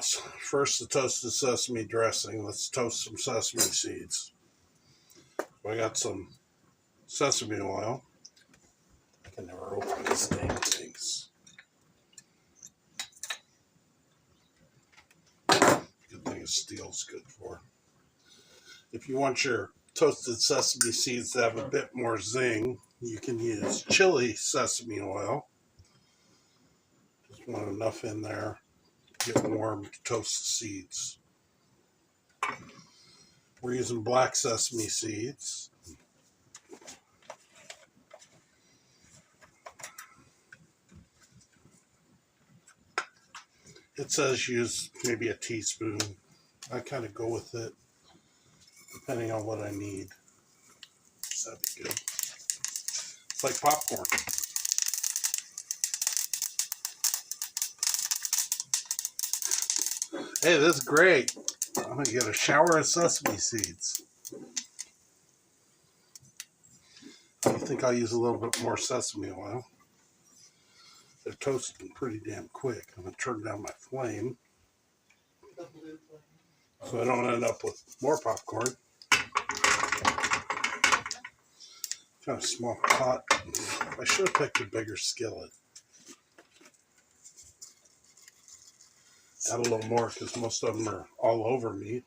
sauce. First, the toasted sesame dressing. Let's toast some sesame seeds. I got some sesame oil. I can never open these dang things. Good thing steel's good for. If you want your toasted sesame seeds to have a bit more zing, you can use chili sesame oil. Just want enough in there to get warm to toast the seeds. We're using black sesame seeds. It says use maybe a teaspoon. I kind of go with it depending on what I need. So that'd be good. It's like popcorn. Hey, this is great. I'm going to get a shower of sesame seeds. I think I'll use a little bit more sesame oil. They're toasting pretty damn quick. I'm going to turn down my flame so I don't end up with more popcorn. Kind of small pot. I should have picked a bigger skillet. Add a little more because most of them are all over me.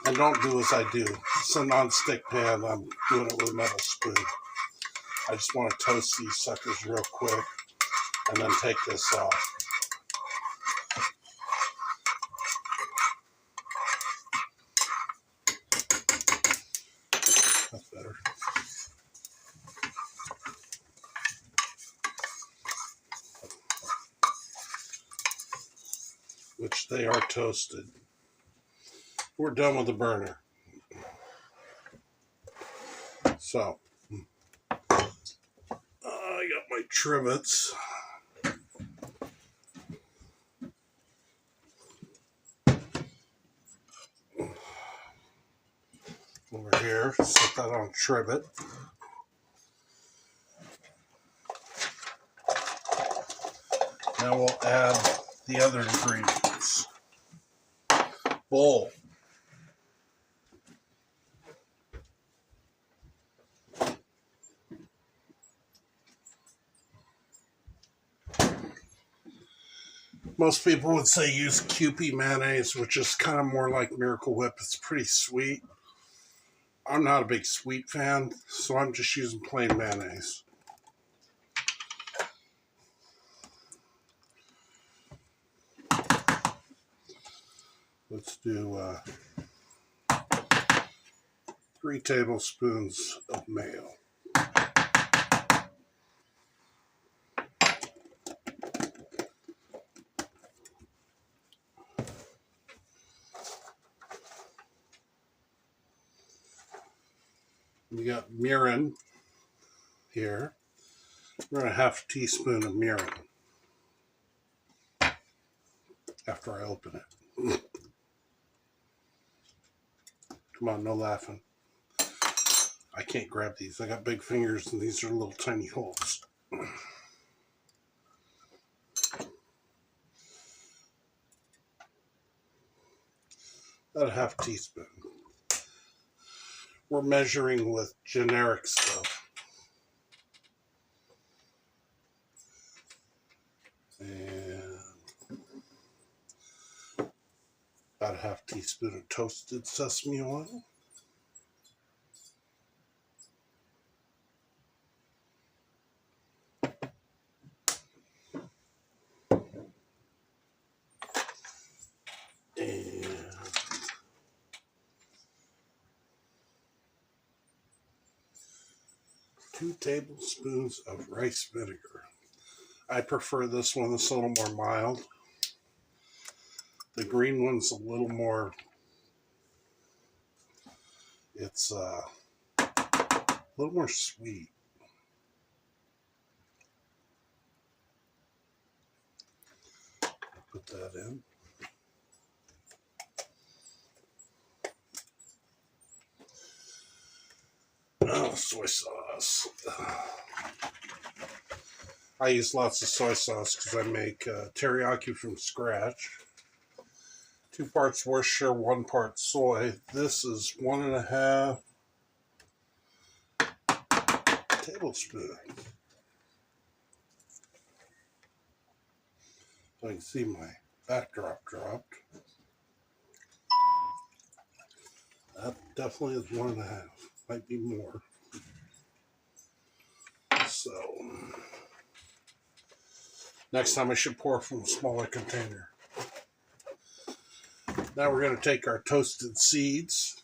And don't do as I do. It's a non-stick pan. I'm doing it with a metal spoon. I just want to toast these suckers real quick and then take this off. That's better. Which they are toasted. We're done with the burner. So, I got my trivets. Over here, set that on trivet. Now we'll add the other ingredients. Bowl. Most people would say use Kewpie mayonnaise, which is kind of more like Miracle Whip. It's pretty sweet. I'm not a big sweet fan, so I'm just using plain mayonnaise. Let's do 3 tablespoons of mayo. We got mirin here. We're going to 1/2 teaspoon of mirin after I open it. Come on, no laughing. I can't grab these. I got big fingers and these are little tiny holes. About 1/2 teaspoon. We're measuring with generic stuff. And about 1/2 teaspoon of toasted sesame oil. And 2 tablespoons of rice vinegar. I prefer this one. It's a little more mild. The green one's a little more, it's a little more sweet. Put that in. Oh, soy sauce. I use lots of soy sauce because I make teriyaki from scratch. 2 parts Worcestershire, 1 part soy. This is 1.5 tablespoons. So you can see my backdrop dropped. That definitely is 1.5. Might be more. So next time I should pour from a smaller container. Now we're going to take our toasted seeds.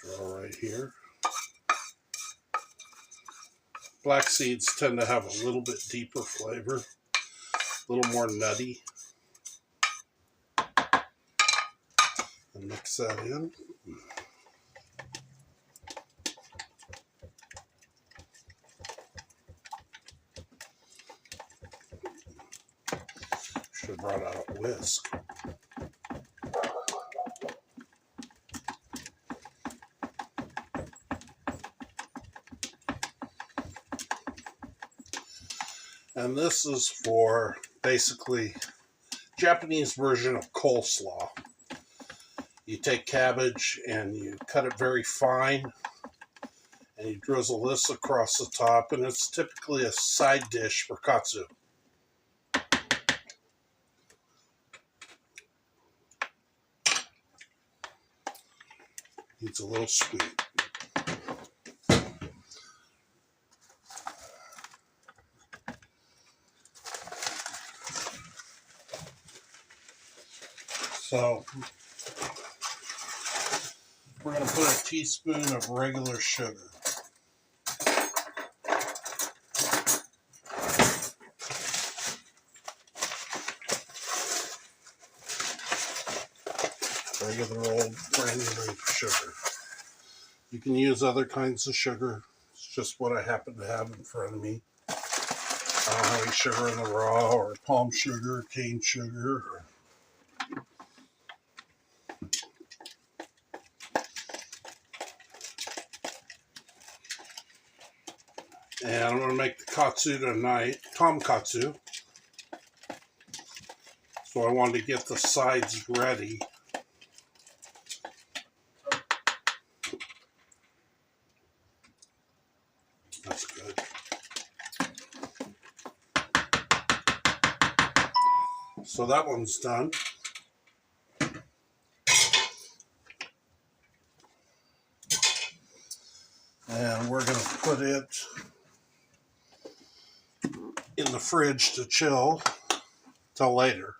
Draw right here. Black seeds tend to have a little bit deeper flavor, a little more nutty. And mix that in. Should have brought out a whisk. And this is for basically Japanese version of coleslaw. You take cabbage and you cut it very fine and you drizzle this across the top, and it's typically a side dish for katsu. It's a little sweet. So we're going to put a teaspoon of regular sugar. Regular old granulated sugar. You can use other kinds of sugar. It's just what I happen to have in front of me. I don't have any sugar in the raw, or palm sugar, or cane sugar. And I'm going to make the katsu tonight, tonkatsu. So I wanted to get the sides ready. That's good. So that one's done. And we're going to put it in the fridge to chill till later.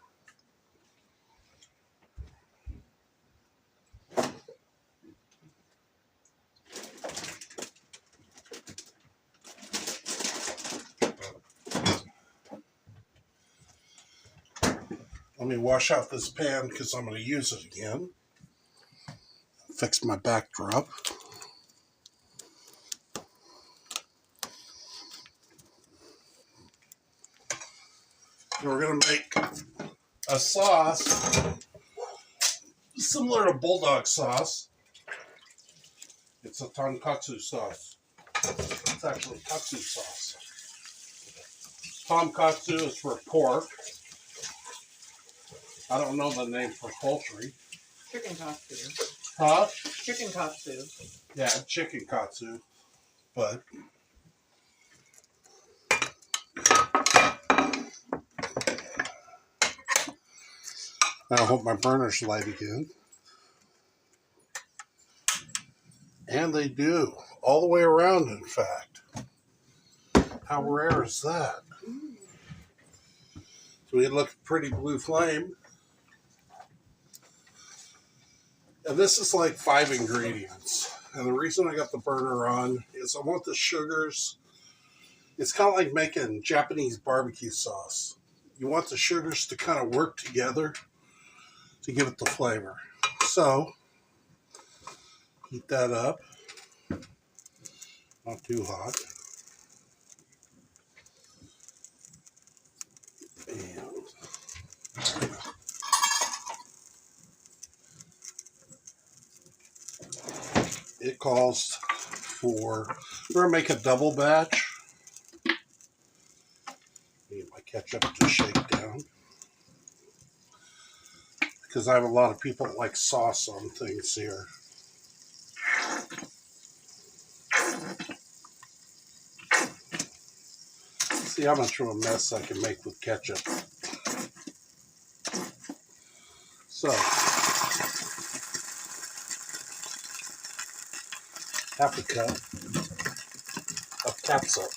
Let me wash out this pan because I'm going to use it again. Fix my backdrop. And we're going to make a sauce similar to bulldog sauce. It's a tonkatsu sauce. It's actually katsu sauce. Tonkatsu is for pork. I don't know the name for poultry. Chicken katsu. Huh? Chicken katsu. Yeah, chicken katsu. But I hope my burners light again. And they do. All the way around, in fact. How rare is that? So we look pretty blue flame. And this is like 5 ingredients. And the reason I got the burner on is I want the sugars. It's kind of like making Japanese barbecue sauce. You want the sugars to kind of work together to give it the flavor. So, heat that up. Not too hot. And it calls we're gonna make a double batch. Need my ketchup to shake down because I have a lot of people that like sauce on things here. See how much of a mess I can make with ketchup. So, half a cup of catsup.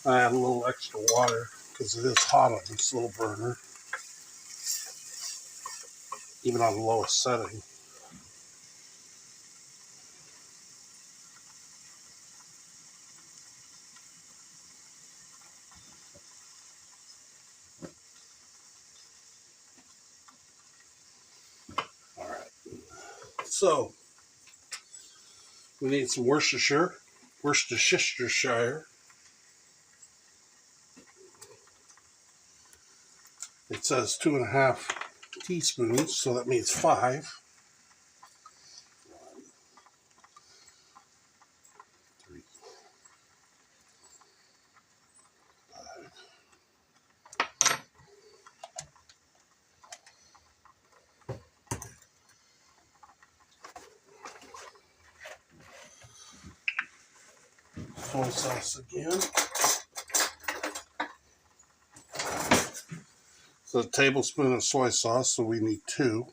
I add a little extra water because it is hot on this little burner, even on the lowest setting. All right. So, we need some Worcestershire. It says 2.5 teaspoons, so that means 5. 1, 3, 5. Soy sauce again. So a tablespoon of soy sauce, so we need 2.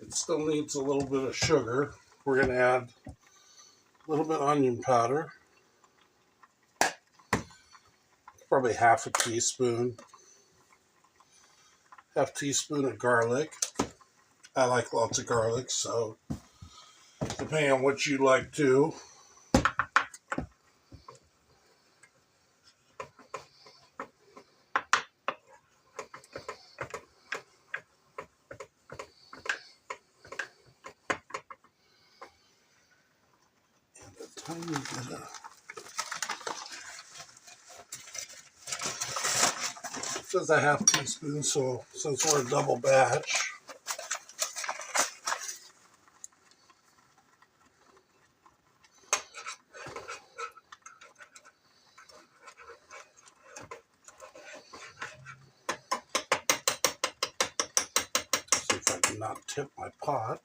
It still needs a little bit of sugar. We're going to add a little bit of onion powder, probably half a teaspoon, half teaspoon of garlic. I like lots of garlic, so depending on what you like too. And a tiny bit of, it says a half teaspoon, so since we're a double batch, see if I can not tip my pot.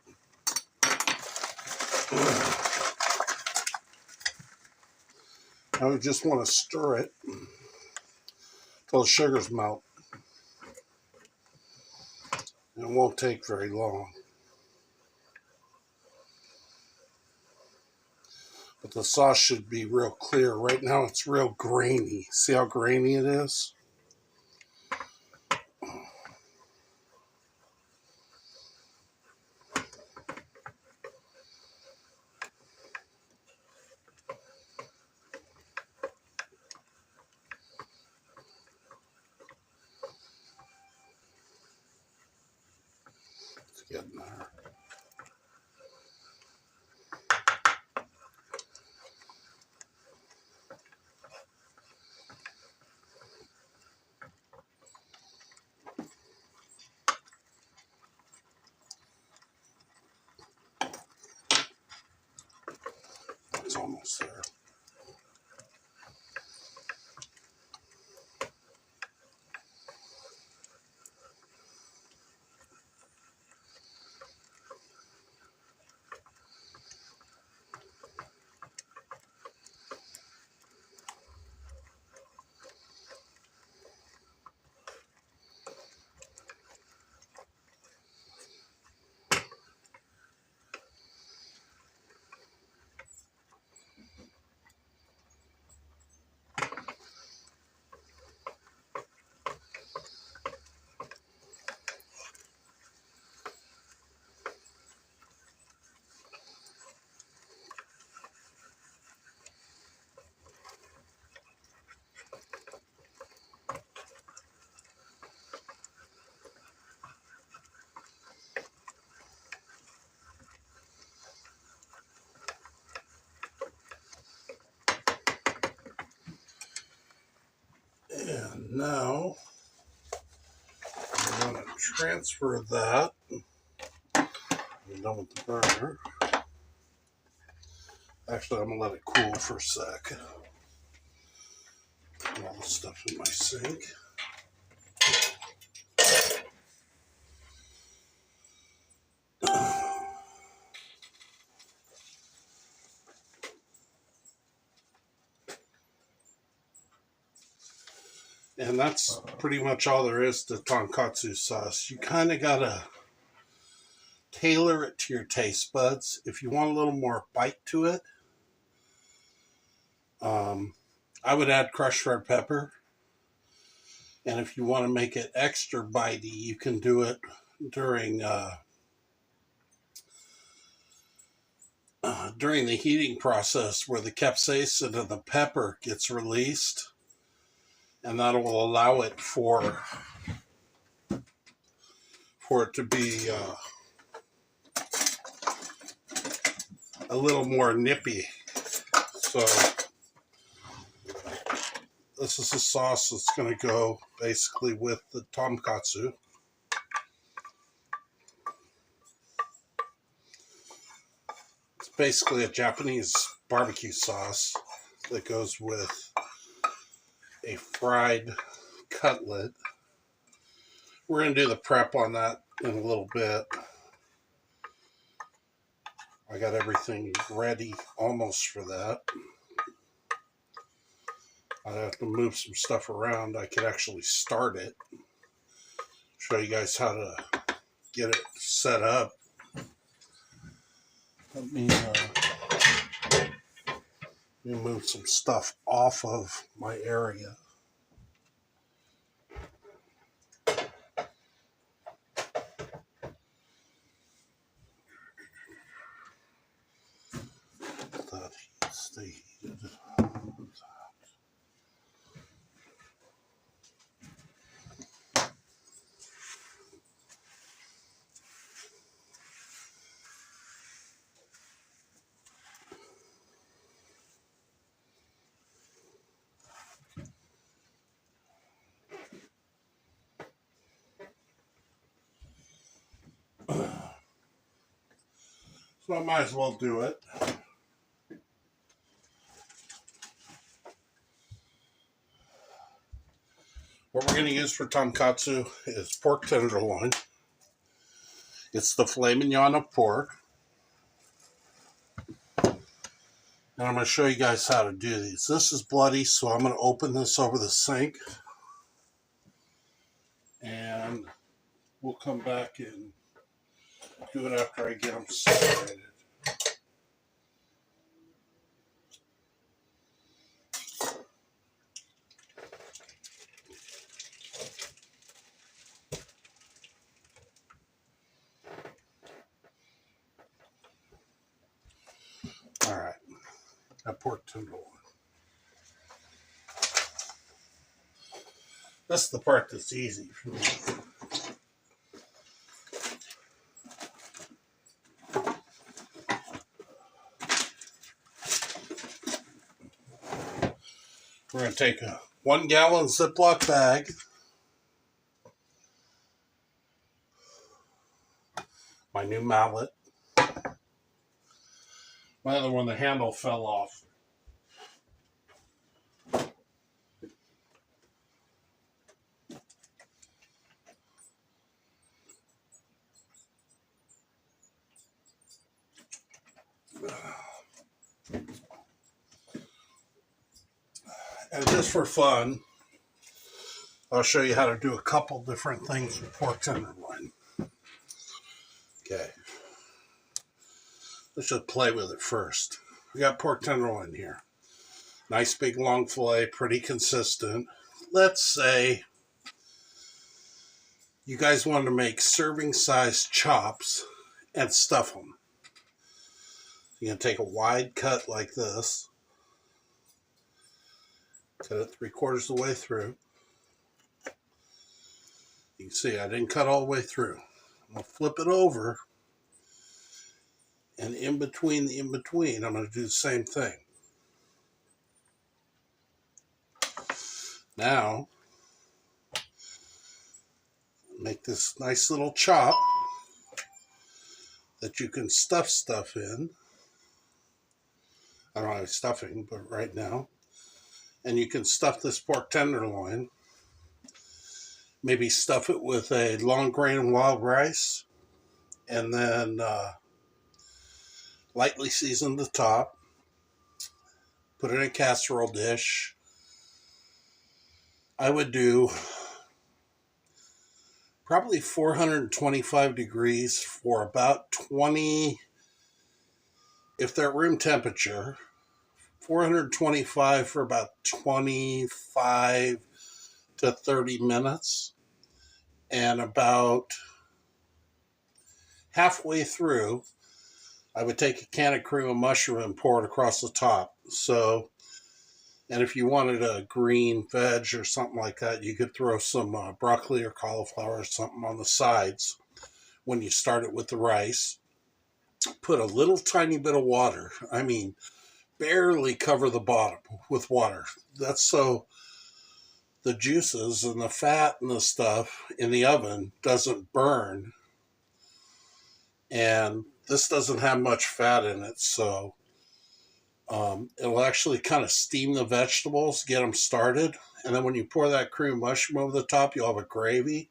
Now we just want to stir it until the sugars melt. It won't take very long. But the sauce should be real clear. Right now it's real grainy. See how grainy it is? It's getting there. It's almost there. Now, I'm going to transfer that. I'm done with the burner. Actually, I'm going to let it cool for a sec. Put all the stuff in my sink. And that's pretty much all there is to tonkatsu sauce. You kind of got to tailor it to your taste buds. If you want a little more bite to it, I would add crushed red pepper. And if you want to make it extra bitey, you can do it during the heating process where the capsaicin of the pepper gets released, and that will allow it for it to be a little more nippy. So this is the sauce that's going to go basically with the tonkatsu. It's basically a Japanese barbecue sauce that goes with a fried cutlet. We're going to do the prep on that in a little bit. I got everything ready almost for that. I'd have to move some stuff around. I could actually start it. Show you guys how to get it set up. Let me move some stuff off of my area. That stay heated. So I might as well do it. What we're going to use for tonkatsu is pork tenderloin. It's the filet mignon of pork. And I'm going to show you guys how to do these. This is bloody, so I'm going to open this over the sink. And we'll come back and do it after I get them separated. All right, that pork tenderloin. That's the part that's easy for me. We're going to take a 1 gallon Ziploc bag. My new mallet. My other one, the handle fell off. And just for fun, I'll show you how to do a couple different things with pork tenderloin. Okay. Let's just play with it first. We got pork tenderloin here. Nice big long fillet, pretty consistent. Let's say you guys want to make serving size chops and stuff them. You're going to take a wide cut like this. Cut it 3/4 of the way through. You can see I didn't cut all the way through. I'm going to flip it over. And in between the in-between, I'm going to do the same thing. Now, make this nice little chop that you can stuff stuff in. I don't have stuffing, but right now. And you can stuff this pork tenderloin. Maybe stuff it with a long grain wild rice, and then lightly season the top. Put it in a casserole dish. I would do probably 425 degrees for about 20, if they're room temperature, 425 for about 25 to 30 minutes. And about halfway through, I would take a can of cream of mushroom and pour it across the top. So, and if you wanted a green veg or something like that, you could throw some broccoli or cauliflower or something on the sides when you start it with the rice. Put a little tiny bit of water. I mean, barely cover the bottom with water. That's so the juices and the fat and the stuff in the oven doesn't burn. And this doesn't have much fat in it, so it'll actually kind of steam the vegetables, get them started. And then when you pour that cream mushroom over the top, you'll have a gravy.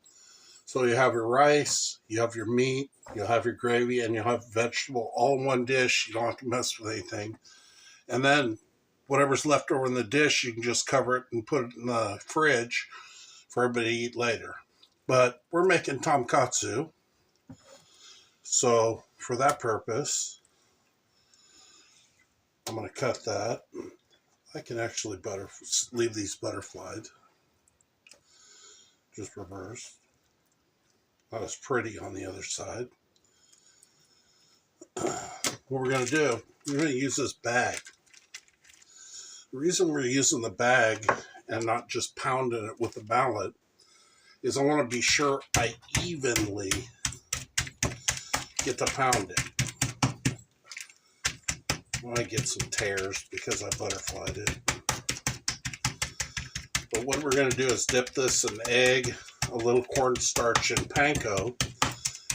So you have your rice, you have your meat, you'll have your gravy, and you'll have vegetable all in one dish. You don't have to mess with anything. And then whatever's left over in the dish, you can just cover it and put it in the fridge for everybody to eat later. But we're making tonkatsu. So for that purpose, I'm going to cut that. I can actually leave these butterflied. Just reverse. Not as pretty on the other side. What we're going to do, we're going to use this bag. The reason we're using the bag and not just pounding it with the mallet is I want to be sure I evenly get to pound it. Well, I get some tears because I butterflied it. But what we're going to do is dip this in egg, a little cornstarch, and panko,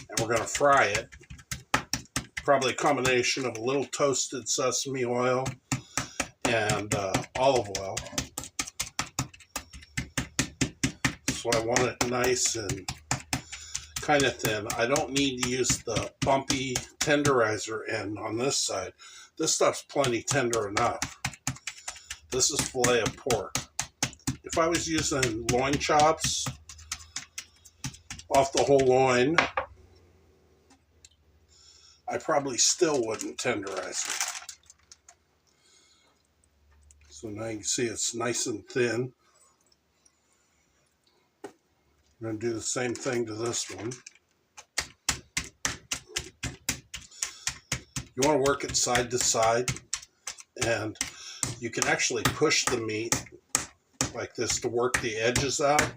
and we're going to fry it. Probably a combination of a little toasted sesame oil and olive oil. So I want it nice and kind of thin. I don't need to use the bumpy tenderizer end on this side. This stuff's plenty tender enough. This is filet of pork. If I was using loin chops off the whole loin, I probably still wouldn't tenderize it. So now you can see it's nice and thin. I'm going to do the same thing to this one. You want to work it side to side, and you can actually push the meat like this to work the edges out.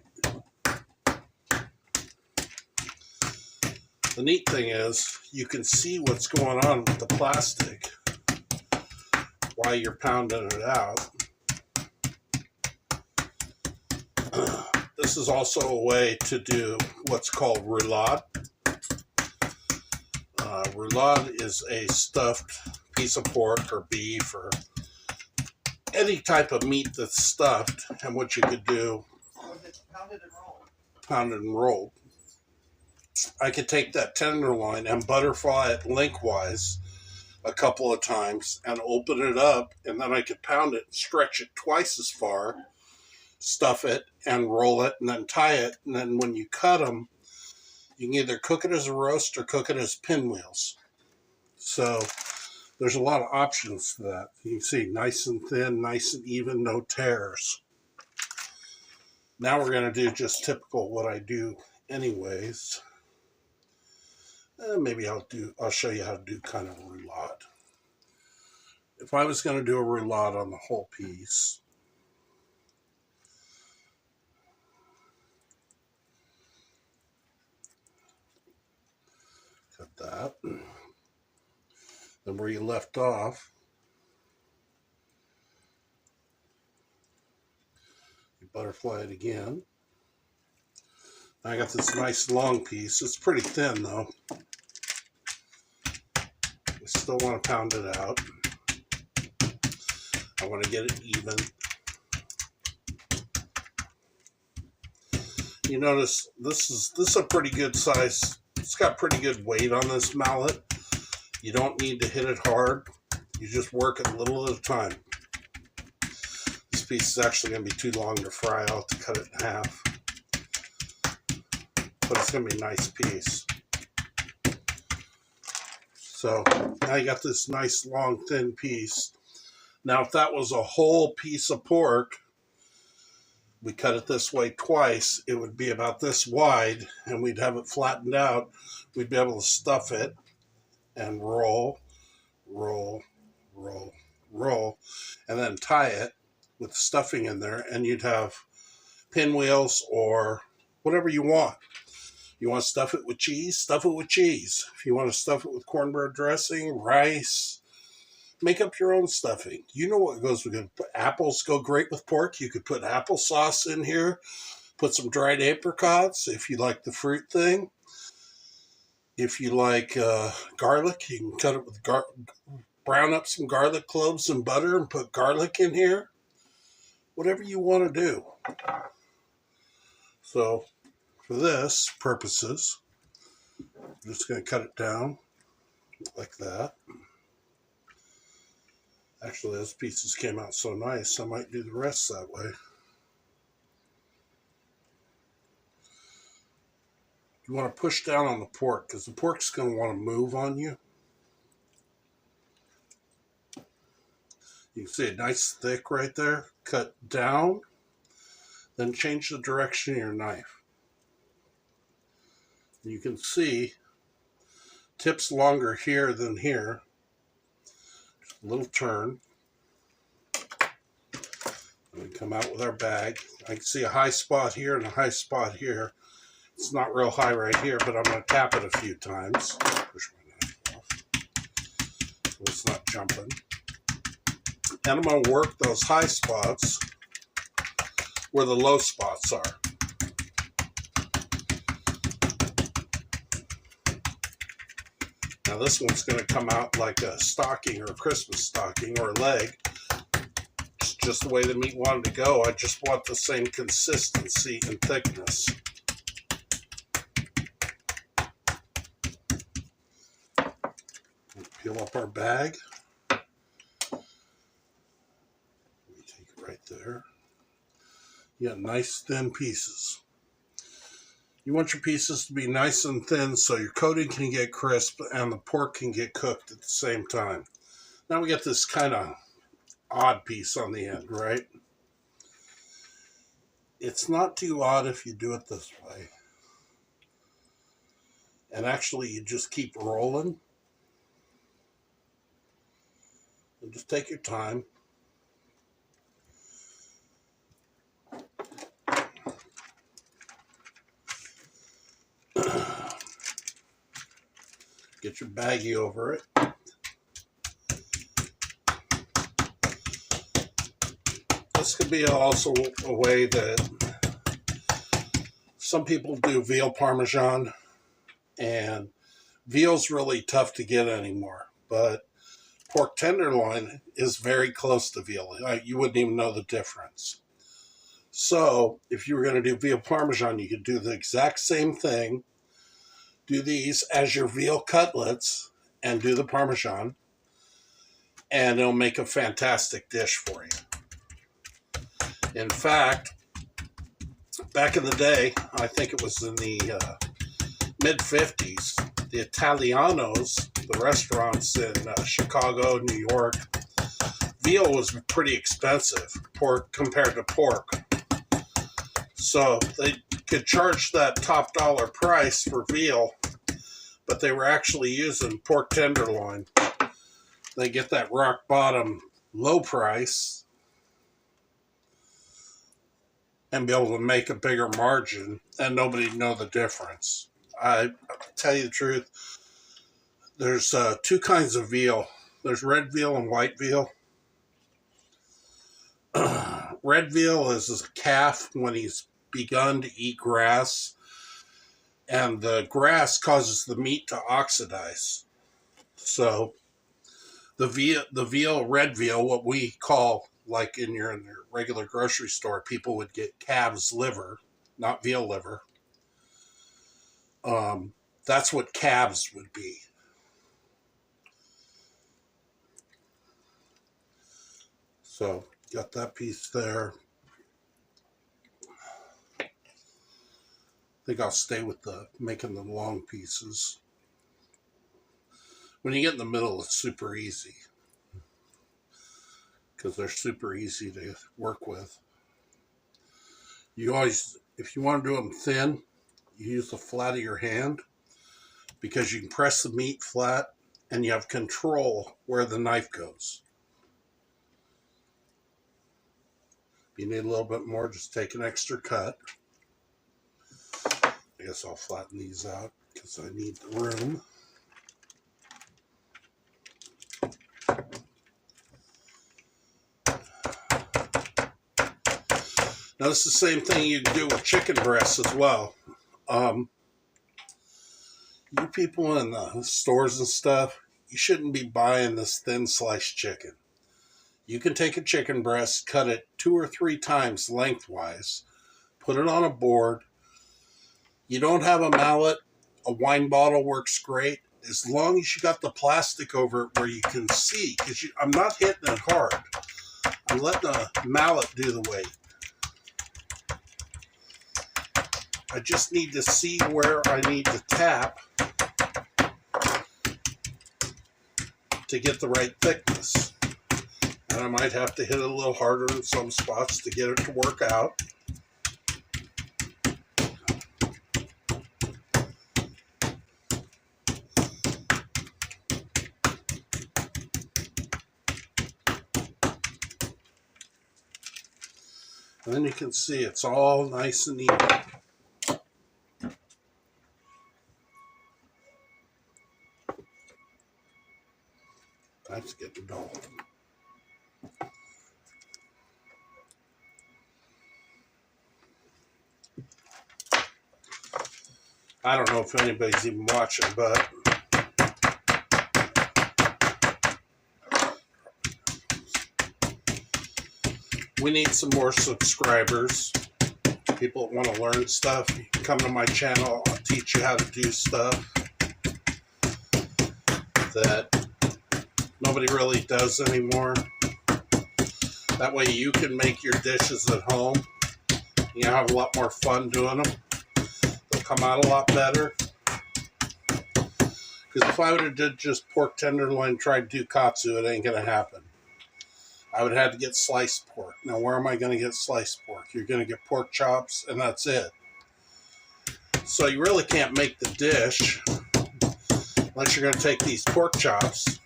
The neat thing is you can see what's going on with the plastic while you're pounding it out. This is also a way to do what's called roulade. Roulade is a stuffed piece of pork or beef or any type of meat that's stuffed, and what you could do, Pounded and rolled. Pounded and rolled. I could take that tenderloin and butterfly it lengthwise a couple of times and open it up, and then I could pound it and stretch it twice as far, stuff it and roll it and then tie it, and then when you cut them, you can either cook it as a roast or cook it as pinwheels. So there's a lot of options to that. You can see nice and thin, nice and even, no tears. Now we're going to do just typical what I do anyways. Maybe I'll show you how to do kind of a roulade. If I was going to do a roulade on the whole piece, cut that. Then where you left off, you butterfly it again. I got this nice long piece. It's pretty thin though. I still want to pound it out. I want to get it even. You notice this is a pretty good size. It's got pretty good weight on this mallet. You don't need to hit it hard. You just work it a little at a time. This piece is actually going to be too long to fry. I'll have to cut it in half. But it's going to be a nice piece. So now you got this nice long thin piece. Now if that was a whole piece of pork, we cut it this way twice, it would be about this wide, and we'd have it flattened out. We'd be able to stuff it and roll, roll, roll, roll, and then tie it with stuffing in there, and you'd have pinwheels or whatever you want. You want to stuff it with cheese? Stuff it with cheese. If you want to stuff it with cornbread dressing, rice, make up your own stuffing. You know what goes with it. Apples go great with pork. You could put applesauce in here. Put some dried apricots if you like the fruit thing. If you like garlic, you can cut it with brown up some garlic cloves and butter and put garlic in here. Whatever you want to do. So for this purposes, I'm just going to cut it down like that. Actually, those pieces came out so nice, I might do the rest that way. You want to push down on the pork because the pork's going to want to move on you. You can see it nice thick right there. Cut down, then change the direction of your knife. You can see tips longer here than here. Just a little turn. And we come out with our bag. I can see a high spot here and a high spot here. It's not real high right here, but I'm going to tap it a few times. Push my knife off so it's not jumping. And I'm going to work those high spots where the low spots are. Now this one's going to come out like a stocking or a Christmas stocking or a leg. It's just the way the meat wanted to go. I just want the same consistency and thickness. Peel up our bag. Take it right there. You got nice thin pieces. You want your pieces to be nice and thin so your coating can get crisp and the pork can get cooked at the same time. Now we get this kind of odd piece on the end, right? It's not too odd if you do it this way. And actually you just keep rolling. And just take your time. Get your baggie over it. This could be also a way that some people do veal parmesan, and veal's really tough to get anymore, but pork tenderloin is very close to veal. You wouldn't even know the difference. So if you were going to do veal parmesan, you could do the exact same thing. Do these as your veal cutlets and do the parmesan, and it'll make a fantastic dish for you. In fact, back in the day, I think it was in the mid-50s, the Italianos, the restaurants in Chicago, New York, veal was pretty expensive compared to pork. So they could charge that top dollar price for veal, but they were actually using pork tenderloin. They get that rock bottom low price and be able to make a bigger margin, and nobody'd know the difference. I tell you the truth, there's two kinds of veal. There's red veal and white veal. Red veal is a calf when he's begun to eat grass. and the grass causes the meat to oxidize. So the veal, red veal, what we call, like in your regular grocery store, people would get calf's liver, not veal liver. That's what calves would be. So got that piece there. I think I'll stay with making the long pieces. When you get in the middle, it's super easy because they're super easy to work with. You always, if you want to do them thin, you use the flat of your hand because you can press the meat flat and you have control where the knife goes. If you need a little bit more, just take an extra cut. I guess I'll flatten these out because I need the room. Now, it's the same thing you do with chicken breasts as well. You people in the stores and stuff, you shouldn't be buying this thin sliced chicken. You can take a chicken breast, cut it 2 or 3 times lengthwise, put it on a board. You don't have a mallet, a wine bottle works great, as long as you got the plastic over it where you can see, because I'm not hitting it hard. I'm letting the mallet do the weight. I just need to see where I need to tap to get the right thickness. And I might have to hit it a little harder in some spots to get it to work out. And then you can see it's all nice and even. That's getting dull. I don't know if anybody's even watching, but we need some more subscribers. People that want to learn stuff, you can come to my channel. I'll teach you how to do stuff that nobody really does anymore. That way you can make your dishes at home. You have a lot more fun doing them. They'll come out a lot better. Because if I would have did just pork tenderloin, tried to do katsu, it ain't going to happen. I would have to get sliced pork. Now, where am I going to get sliced pork? You're going to get pork chops, and that's it. So you really can't make the dish unless you're going to take these pork chops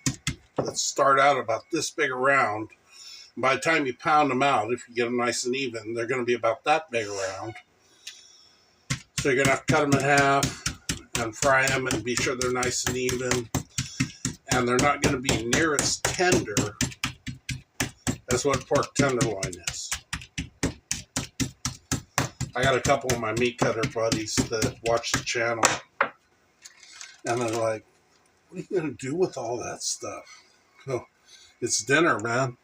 that start out about this big around. By the time you pound them out, if you get them nice and even, they're going to be about that big around. So you're going to have to cut them in half and fry them and be sure they're nice and even. And they're not going to be near as tender as what pork tenderloin is. I got a couple of my meat cutter buddies that watch the channel. And they're like, what are you going to do with all that stuff? Oh, it's dinner, man.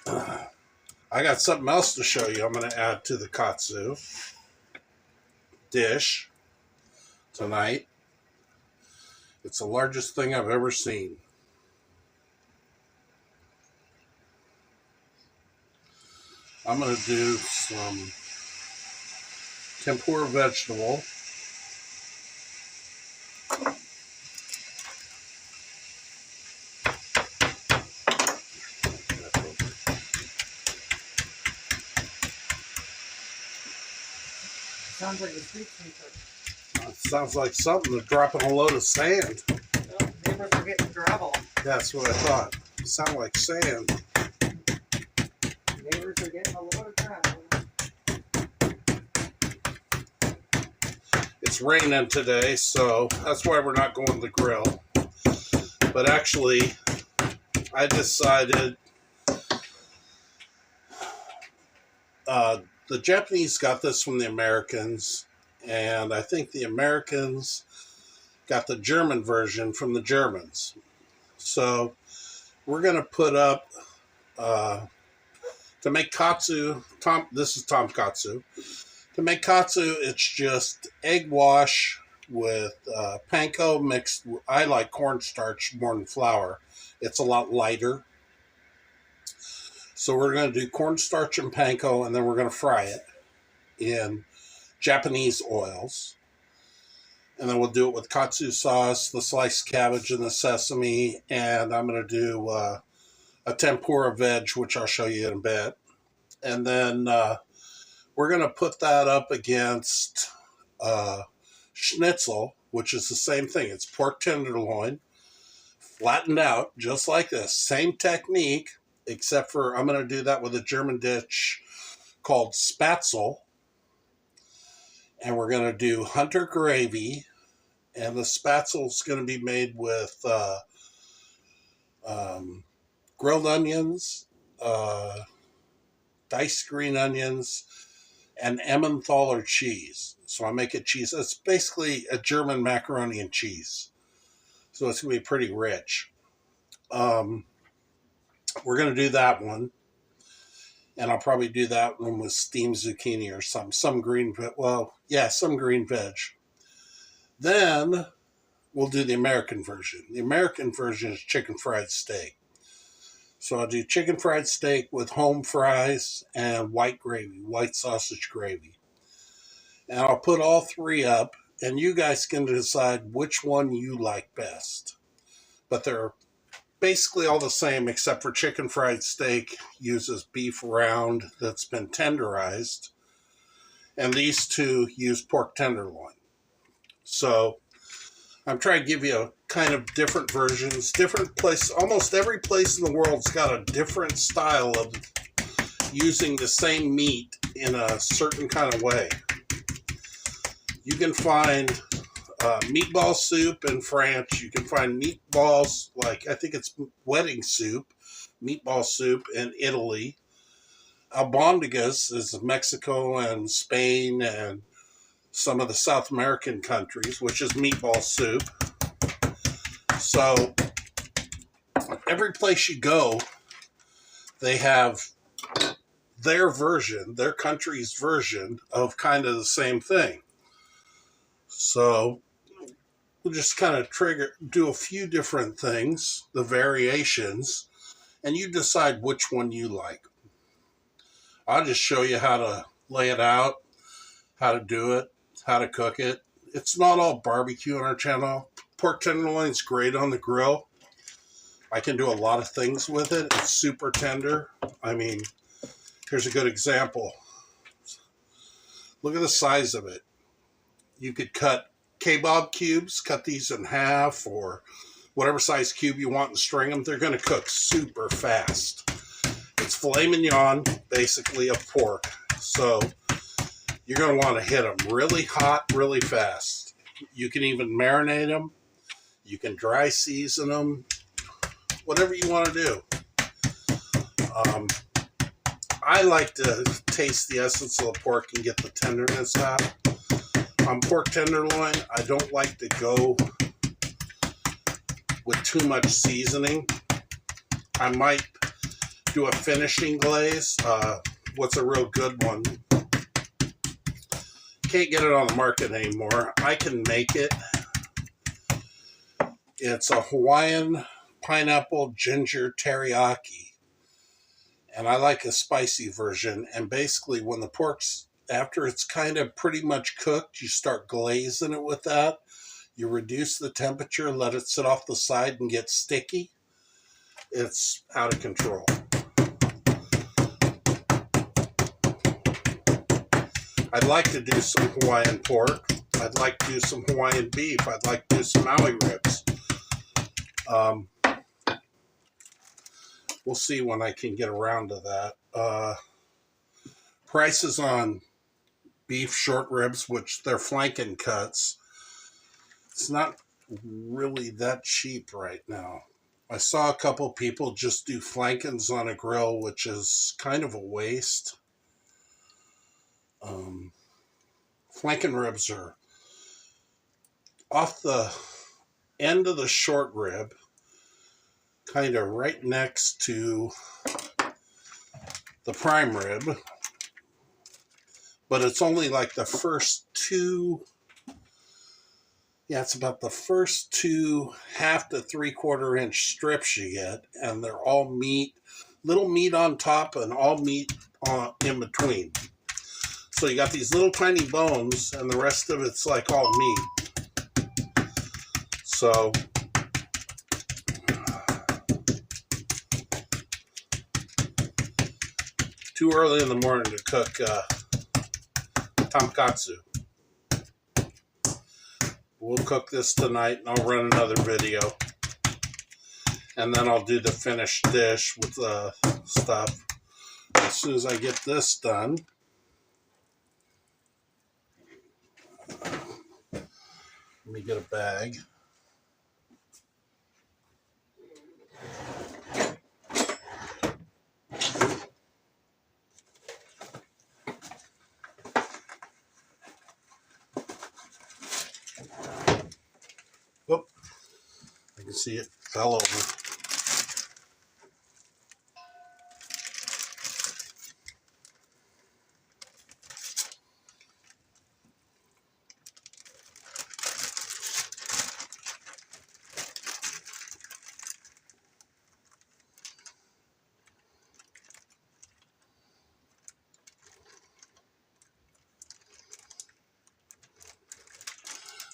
I got something else to show you I'm going to add to the katsu dish tonight. It's the largest thing I've ever seen. I'm going to do some tempura vegetable. Sounds like a street sweeper. It sounds like something. They're dropping a load of sand. Well, neighbors are getting gravel. That's what I thought. It sounded like sand. Neighbors are getting a load of gravel. It's raining today, so that's why we're not going to the grill. But actually, I decided the Japanese got this from the Americans, And I think the Americans got the German version from the Germans. So we're going to put up, to make katsu, this is tonkatsu. To make katsu, it's just egg wash with panko mixed. I like cornstarch more than flour. It's a lot lighter. So we're going to do cornstarch and panko, and then we're going to fry it in Japanese oils. And then we'll do it with katsu sauce, the sliced cabbage, and the sesame. And I'm going to do a tempura veg, which I'll show you in a bit. And then we're going to put that up against schnitzel, which is the same thing. It's pork tenderloin, flattened out, just like this. Same technique, except for I'm going to do that with a German dish called Spätzle. And we're going to do hunter gravy. And the Spätzle is going to be made with grilled onions, diced green onions, and Emmentaler cheese. So I make a cheese. It's basically a German macaroni and cheese. So it's going to be pretty rich. We're going to do that one. And I'll probably do that one with steamed zucchini or some green, some green veg. Then we'll do the American version. The American version is chicken fried steak. So I'll do chicken fried steak with home fries and white gravy, white sausage gravy. And I'll put all three up, and you guys can decide which one you like best. But they're basically all the same, except for chicken fried steak uses beef round that's been tenderized, and these two use pork tenderloin. So I'm trying to give you a kind of different versions, different place. Almost every place in the world's got a different style of using the same meat in a certain kind of way. You can find meatball soup in France. You can find meatballs, like I think it's wedding soup, meatball soup in Italy. Albondigas is Mexico and Spain and some of the South American countries, which is meatball soup. So every place you go, they have their version, their country's version of kind of the same thing. So we'll just kind of do a few different things, the variations, and you decide which one you like. I'll just show you how to lay it out, how to do it, how to cook it. It's not all barbecue on our channel. Pork tenderloin's great on the grill. I can do a lot of things with it. It's super tender. I mean, here's a good example. Look at the size of it. You could cut kebab cubes, cut these in half, or whatever size cube you want and string them. They're going to cook super fast. It's filet mignon, basically, of pork. So you're going to want to hit them really hot, really fast. You can even marinate them. You can dry season them. Whatever you want to do. I like to taste the essence of the pork and get the tenderness out. On pork tenderloin, I don't like to go with too much seasoning. I might do a finishing glaze. What's a real good one? Can't get it on the market anymore. I can make it. It's a Hawaiian pineapple ginger teriyaki. And I like a spicy version. And basically when the pork's, after it's kind of pretty much cooked, you start glazing it with that. You reduce the temperature, let it sit off the side and get sticky. It's out of control. I'd like to do some Hawaiian pork. I'd like to do some Hawaiian beef. I'd like to do some Maui ribs. We'll see when I can get around to that. Prices on beef short ribs, which they're flanken cuts, it's not really that cheap right now. I saw a couple people just do flankens on a grill, which is kind of a waste. flanking ribs are off the end of the short rib, kind of right next to the prime rib, but it's only like the first two. Yeah, it's about the first two 1/2 to 3/4 inch strips you get, and they're all meat, little meat on top and all meat in between. So you got these little tiny bones, and the rest of it's like all meat. So too early in the morning to cook tonkatsu. We'll cook this tonight, and I'll run another video. And then I'll do the finished dish with the stuff as soon as I get this done. Let me get a bag. Whoop. I can see it fell over.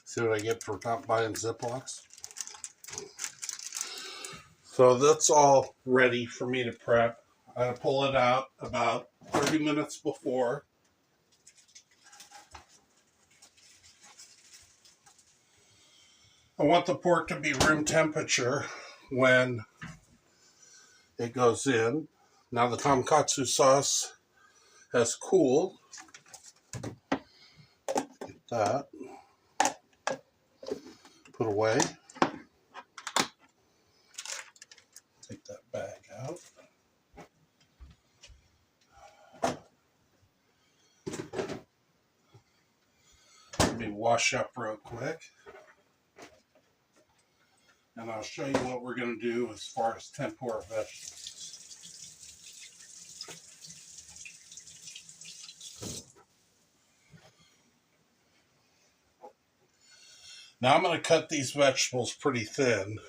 See what I get for not buying Ziplocs? So that's all ready for me to prep. I pull it out about 30 minutes before. I want the pork to be room temperature when it goes in. Now the tonkatsu sauce has cooled. Get that. Put away. Take that bag out. Let me wash up real quick. And I'll show you what we're going to do as far as tempura vegetables. Now I'm going to cut these vegetables pretty thin.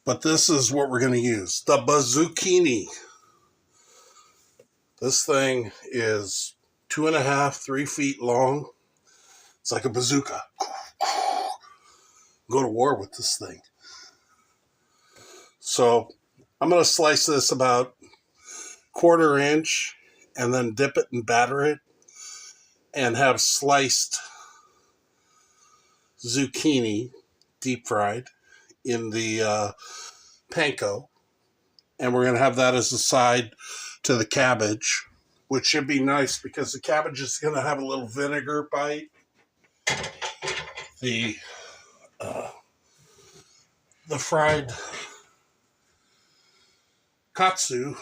But this is what we're going to use. The zucchini. This thing is 2.5, 3 feet long. It's like a bazooka. Go to war with this thing. So I'm going to slice this about 1/4 inch and then dip it and batter it and have sliced zucchini deep fried in the panko. And we're going to have that as a side to the cabbage, which should be nice because the cabbage is going to have a little vinegar bite. The fried tonkatsu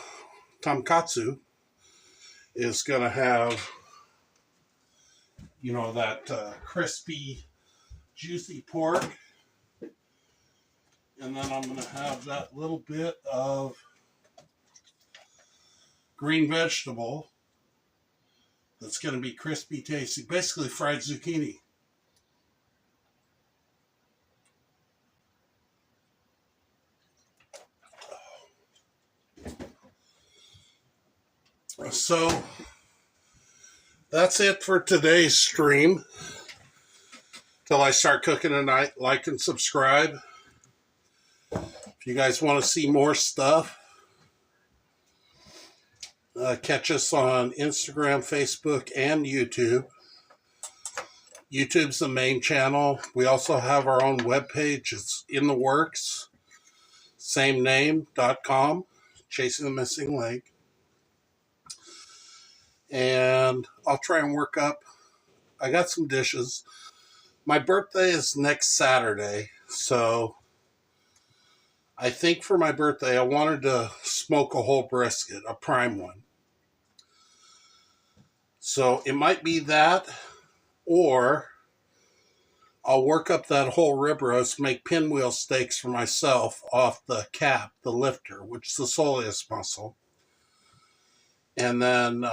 is going to have, that crispy, juicy pork. And then I'm going to have that little bit of green vegetable that's going to be crispy tasty. Basically fried zucchini. So that's it for today's stream. Till I start cooking tonight, like and subscribe. If you guys want to see more stuff, catch us on Instagram, Facebook, and YouTube. YouTube's the main channel. We also have our own webpage. It's in the works. Same name.com. Chasing the Missing Link. And I'll try and work up. I got some dishes. My birthday is next Saturday, so I think for my birthday I wanted to smoke a whole brisket, a prime one. So it might be that, or I'll work up that whole rib roast, make pinwheel steaks for myself off the cap, the lifter, which is the soleus muscle. And then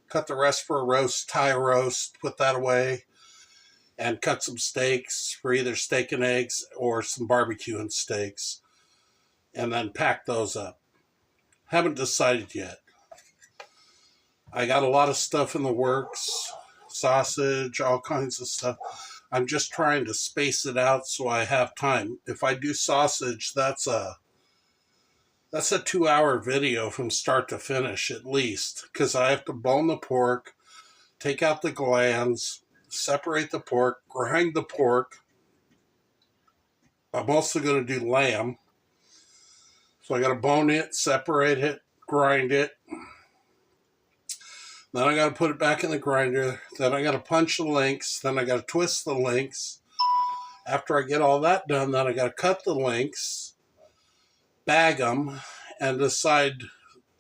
cut the rest for a roast, Thai roast, put that away, and cut some steaks for either steak and eggs or some barbecue and steaks, and then pack those up. Haven't decided yet. I got a lot of stuff in the works, sausage, all kinds of stuff. I'm just trying to space it out so I have time. If I do sausage, that's a 2-hour video from start to finish at least, because I have to bone the pork, take out the glands, separate the pork, grind the pork. I'm also going to do lamb. So I got to bone it, separate it, grind it. Then I got to put it back in the grinder. Then I got to punch the links. Then I got to twist the links. After I get all that done, then I got to cut the links, bag them, and decide.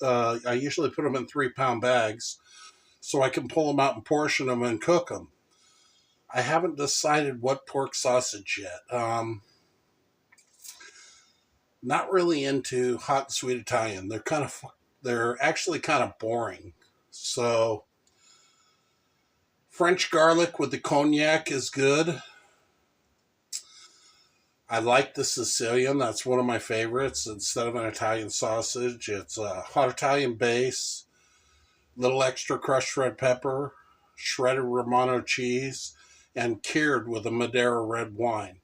I usually put them in 3-pound bags so I can pull them out and portion them and cook them. I haven't decided what pork sausage yet. Not really into hot and sweet Italian. They're actually kind of boring. So French garlic with the cognac is good. I like the Sicilian. That's one of my favorites. Instead of an Italian sausage, it's a hot Italian base, little extra crushed red pepper, shredded Romano cheese, and cured with a Madeira red wine.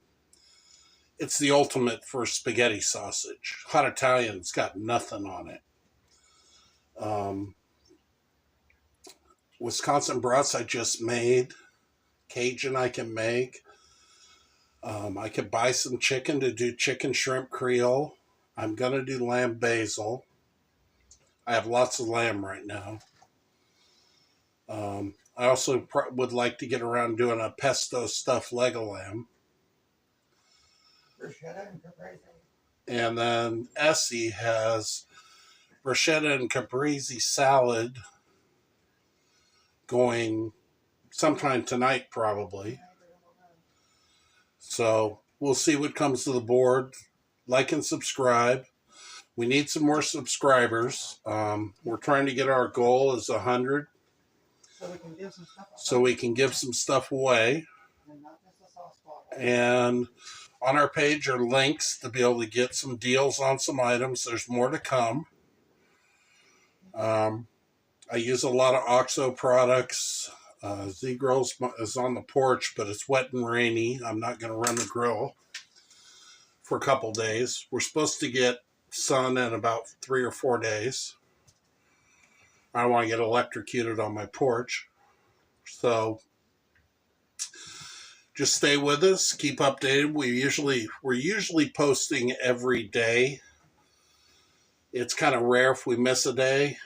It's the ultimate for spaghetti sausage. Hot Italian's got nothing on it. Wisconsin brats I just made. Cajun I can make. I could buy some chicken to do chicken shrimp Creole. I'm going to do lamb basil. I have lots of lamb right now. I also would like to get around doing a pesto stuffed leg of lamb. Bruschetta and caprese. And then Essie has bruschetta and caprese salad going sometime tonight probably. So we'll see what comes to the board. Like and subscribe. We need some more subscribers. We're trying to get our goal is 100. So we can give some stuff away. So we can give some stuff away. And not just a sauce bottle. And on our page are links to be able to get some deals on some items. There's more to come. I use a lot of OXO products. Z-Grills is on the porch, but it's wet and rainy. I'm not going to run the grill for a couple days. We're supposed to get sun in about 3 or 4 days. I don't want to get electrocuted on my porch. So just stay with us. Keep updated. We're usually posting every day. It's kind of rare if we miss a day.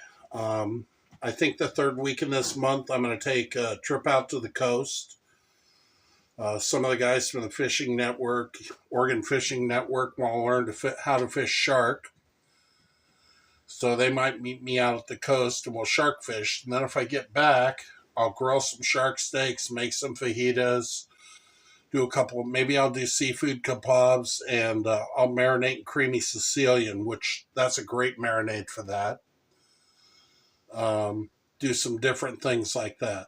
I think the third week in this month, I'm going to take a trip out to the coast. Some of the guys from the fishing network, Oregon Fishing Network, want to learn how to fish shark. So they might meet me out at the coast and we'll shark fish. And then if I get back, I'll grill some shark steaks, make some fajitas, do a couple, maybe I'll do seafood kebabs, and I'll marinate in creamy Sicilian, which that's a great marinade for that. Do some different things like that.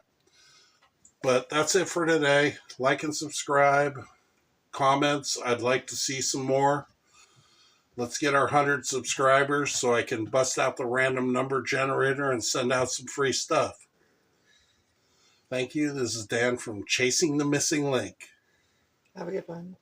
But that's it for today. Like and subscribe. Comments. I'd like to see some more. Let's get our 100 subscribers so I can bust out the random number generator and send out some free stuff. Thank you. This is Dan from Chasing the Missing Link. Have a good one.